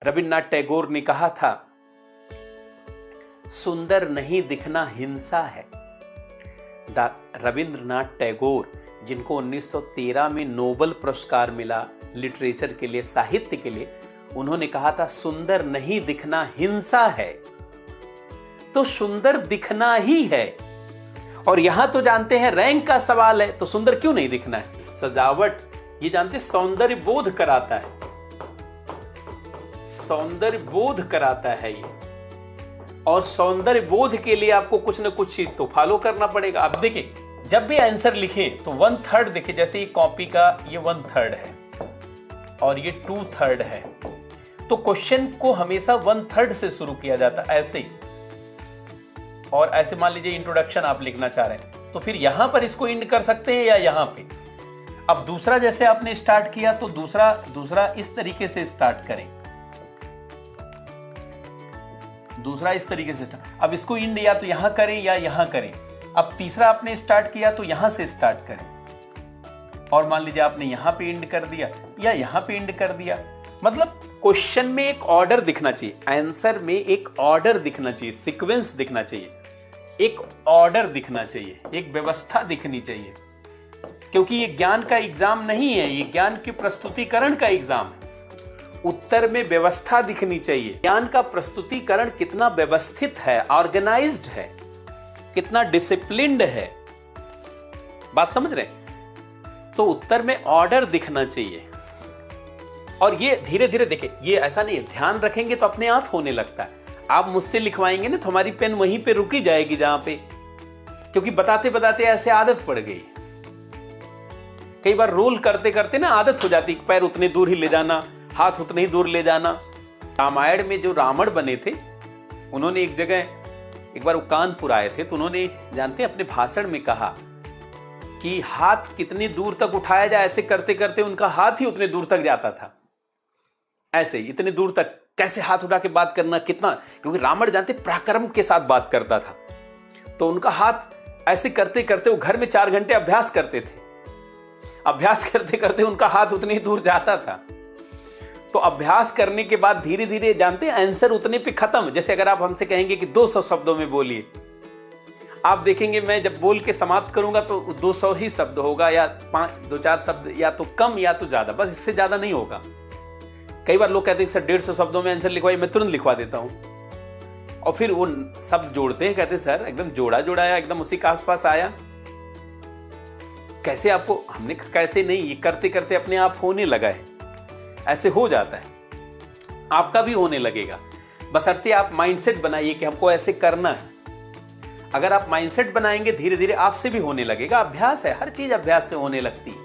रविन्द्रनाथ टैगोर ने कहा था, सुंदर नहीं दिखना हिंसा है। रविन्द्रनाथ टैगोर, जिनको 1913 में नोबेल पुरस्कार मिला लिटरेचर के लिए, साहित्य के लिए, उन्होंने कहा था सुंदर नहीं दिखना हिंसा है। तो सुंदर दिखना ही है। और यहां तो जानते हैं रैंक का सवाल है, तो सुंदर क्यों नहीं दिखना है? सजावट, ये जानते सौंदर्य बोध कराता है, सौंदर्य बोध कराता है ये। और सौंदर्य बोध के लिए आपको कुछ ना कुछ चीज तो फॉलो करना पड़ेगा। अब देखिए, जब भी आंसर लिखें तो 1/3 देखिए, जैसे ये कॉपी का ये 1/3 है और ये 2/3 है, तो क्वेश्चन को हमेशा 1/3 से शुरू किया जाता है, ऐसे। और ऐसे मान लीजिए इंट्रोडक्शन आप लिखना चाह रहे हैं, तो फिर यहां पर इसको इंड कर सकते हैं या यहां पे। अब दूसरा जैसे आपने स्टार्ट किया तो दूसरा इस तरीके से स्टार्ट करें, दूसरा इस तरीके से स्टार्ट। अब इसको इंड या तो यहां करें या यहां करें। अब तीसरा आपने स्टार्ट किया तो यहां से स्टार्ट करें। और मान लीजिए आपने यहां पे इंड कर दिया या यहां पे इंड कर दिया। मतलब क्वेश्चन में एक ऑर्डर दिखना चाहिए, आंसर में एक ऑर्डर दिखना चाहिए, सीक्वेंस दिखना चाहिए, एक ऑर्डर दिखना चाहिए, एक व्यवस्था दिखनी चाहिए। क्योंकि ये ज्ञान का एग्जाम नहीं है, ये ज्ञान के प्रस्तुतिकरण का एग्जाम है। उत्तर में व्यवस्था दिखनी चाहिए। ज्ञान का प्रस्तुतिकरण कितना व्यवस्थित है, ऑर्गेनाइज्ड है, कितना डिसिप्लिन्ड है, बात समझ रहे हैं? तो उत्तर में ऑर्डर दिखना चाहिए। और ये धीरे धीरे देखिए, ये ऐसा नहीं है, ध्यान रखेंगे तो अपने आप होने लगता है। आप मुझसे लिखवाएंगे ना तो हमारी पेन वहीं पे रुकी जाएगी जहां पे, क्योंकि बताते बताते ऐसे आदत पड़ गई। कई बार रोल करते करते ना आदत हो जाती, पैर उतने दूर ही ले जाना, हाथ उतने ही दूर ले जाना। रामायण में जो रावण बने थे, उन्होंने एक जगह, एक बार वो कानपुर आए थे, तो उन्होंने जानते अपने भाषण में कहा कि हाथ कितनी दूर तक उठाया जाए, ऐसे करते करते उनका हाथ ही उतने दूर तक जाता था। ऐसे इतने दूर तक कैसे हाथ उठा के बात करना, कितना, क्योंकि रावण जानते पराक्रम के साथ बात करता था। तो उनका हाथ ऐसे करते करते वो घर में 4 घंटे अभ्यास करते थे। अभ्यास करते करते उनका हाथ उतनी ही दूर जाता था। तो अभ्यास करने के बाद धीरे धीरे जानते हैं आंसर उतने पे खत्म। जैसे अगर आप हमसे कहेंगे कि 200 शब्दों में बोलिए, आप देखेंगे मैं जब बोल के समाप्त करूंगा तो 200 ही शब्द होगा, या 2-4 शब्द, या तो कम या तो ज्यादा, बस इससे ज्यादा नहीं होगा। कई बार लोग कहते हैं सर 150 शब्दों में आंसर लिखवाइए, मैं तुरंत लिखवा देता हूं। और फिर वो शब्द जोड़ते हैं, कहते हैं सर एकदम जोड़ा जोड़ाया, एकदम उसी के आसपास आया। कैसे आपको, हमने कैसे नहीं, ये करते करते अपने आप होने लगा है, ऐसे हो जाता है, आपका भी होने लगेगा। बशर्ते आप माइंडसेट बनाइए कि हमको ऐसे करना है। अगर आप माइंडसेट बनाएंगे धीरे धीरे आपसे भी होने लगेगा। अभ्यास है, हर चीज अभ्यास से होने लगती है।